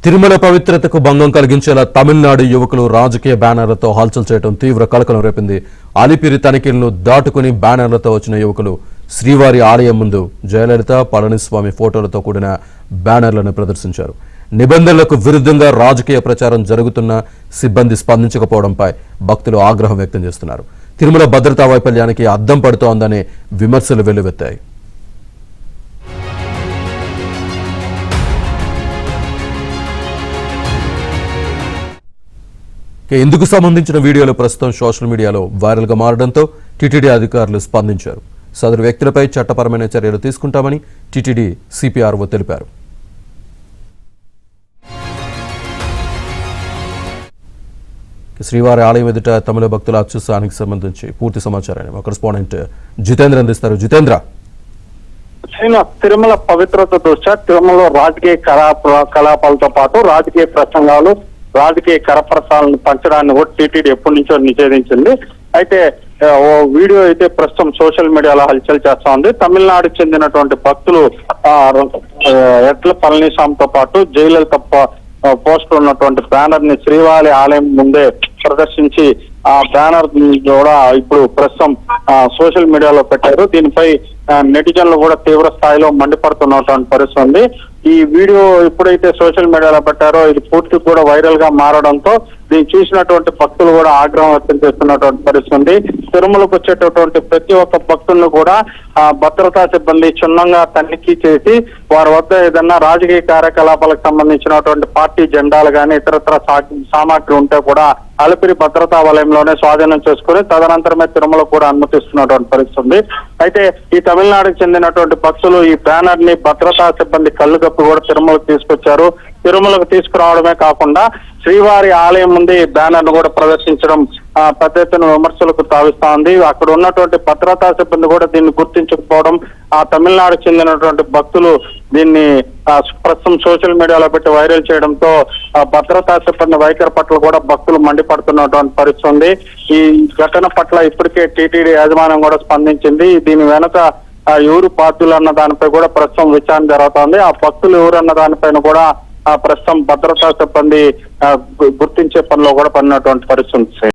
తిరుమల పవిత్రతకు భంగం కలిగించేలా తమిళనాడు యువకులు రాజకీయ బ్యానర్లతో హల్చల్ చేయడం తీవ్ర కలకలం రేపింది. అలిపిరి తనిఖీలను దాటుకుని బ్యానర్లతో వచ్చిన యువకులు శ్రీవారి ఆలయం ముందు జయలలిత, పళనిస్వామి ఫోటోలతో కూడిన బ్యానర్లను ప్రదర్శించారు. నిబంధనలకు విరుద్ధంగా రాజకీయ ప్రచారం జరుగుతున్న సిబ్బంది స్పందించకపోవడంపై భక్తులు ఆగ్రహం వ్యక్తం చేస్తున్నారు. తిరుమల భద్రతా వైఫల్యానికి అద్దం పడుతోందనే విమర్శలు వెల్లువెత్తాయి. ఇందుకు సంబంధించిన వీడియోలు ప్రస్తుతం సోషల్ మీడియాలో వైరల్గా మారడంతో టీటీడీ అధికారులు స్పందించారు. సదరు వ్యక్తులపై చట్టపరమైన చర్యలు తీసుకుంటామని టీటీడీ సిపిఆర్ఓ తెలిపారు. శ్రీవారి ఆలయం ఎదుట తమిళ భక్తుల అత్యుత్సాహానికి సంబంధించి పూర్తి సమాచారాన్ని మా కరెస్పాండెంట్ జితేంద్ర అందిస్తారు. జితేంద్ర, తిరుమల పవిత్రత దృష్ట్యా తిరుమలలో రాజకీయ కలాపాలతో పాటు రాజకీయ ప్రసంగాలు, రాజకీయ కరప్రసాలను పంచడాన్ని కూడా టీటీడీ ఎప్పటి నుంచో నిషేధించింది. అయితే ఓ వీడియో అయితే ప్రస్తుతం సోషల్ మీడియాలో హల్చల్ చేస్తా ఉంది. తమిళనాడుకు చెందినటువంటి భక్తులు ఎట్ల పళనిస్వామితో పాటు జయలలిత పోస్టర్ ఉన్నటువంటి బ్యానర్ ని శ్రీవారి ఆలయం ముందే ప్రదర్శించి ఆ బ్యానర్ కూడా ఇప్పుడు ప్రస్తుతం సోషల్ మీడియాలో పెట్టారు. దీనిపై నెటిజన్లు కూడా తీవ్ర స్థాయిలో మండిపడుతున్నటువంటి పరిస్థితి ఉంది. ఈ వీడియో ఎప్పుడైతే సోషల్ మీడియాలో పెట్టారో ఇది పూర్తి కూడా వైరల్ గా మారడంతో దీన్ని చూసినటువంటి భక్తులు కూడా ఆగ్రహం వ్యక్తం చేస్తున్నటువంటి పరిస్థితి ఉంది. తిరుమలకు వచ్చేటటువంటి ప్రతి ఒక్క భక్తులను కూడా భద్రతా సిబ్బంది క్షుణ్ణంగా తనిఖీ చేసి వారి వద్ద ఏదన్నా రాజకీయ కార్యకలాపాలకు సంబంధించినటువంటి పార్టీ జెండాలు కానీ ఇతరత్ర సామాగ్రి ఉంటే కూడా అలిపిరి భద్రతా వలయంలోనే స్వాధీనం చేసుకుని తదనంతరమే తిరుమలకు కూడా అనుమతిస్తున్నటువంటి పరిస్థితి ఉంది. అయితే ఈ తమిళనాడుకు చెందినటువంటి భక్తులు ఈ బ్యానర్ ని భద్రతా సిబ్బంది కళ్ళుగప్పి కూడా తిరుమలకు తీసుకొచ్చారు. తిరుమలకు తీసుకురావడమే కాకుండా శ్రీవారి ఆలయం ముందు ఈ బ్యానర్ ను కూడా ప్రదర్శించడం పెద్ద ఎత్తున విమర్శలకు తావిస్తా ఉంది. అక్కడ ఉన్నటువంటి భద్రతా సిబ్బంది కూడా దీన్ని గుర్తించకపోవడం, ఆ తమిళనాడుకు చెందినటువంటి భక్తులు దీన్ని ప్రస్తుతం సోషల్ మీడియాలో పెట్టి వైరల్ చేయడంతో భద్రతా సిబ్బంది వైఖరి పట్ల కూడా భక్తులు మండిపడుతున్నటువంటి పరిస్థితి ఉంది. ఈ ఘటన పట్ల ఇప్పటికే టీటీడీ యాజమాన్యం కూడా స్పందించింది. దీని వెనక ఎవరు బాధ్యులు అన్న దానిపై కూడా ప్రస్తుతం విచారణ జరుగుతోంది. ఆ భక్తులు ఎవరన్న దానిపైన కూడా ప్రస్తుతం భద్రతా సిబ్బంది గుర్తించే పనిలో కూడా పడినటువంటి పరిస్థితి.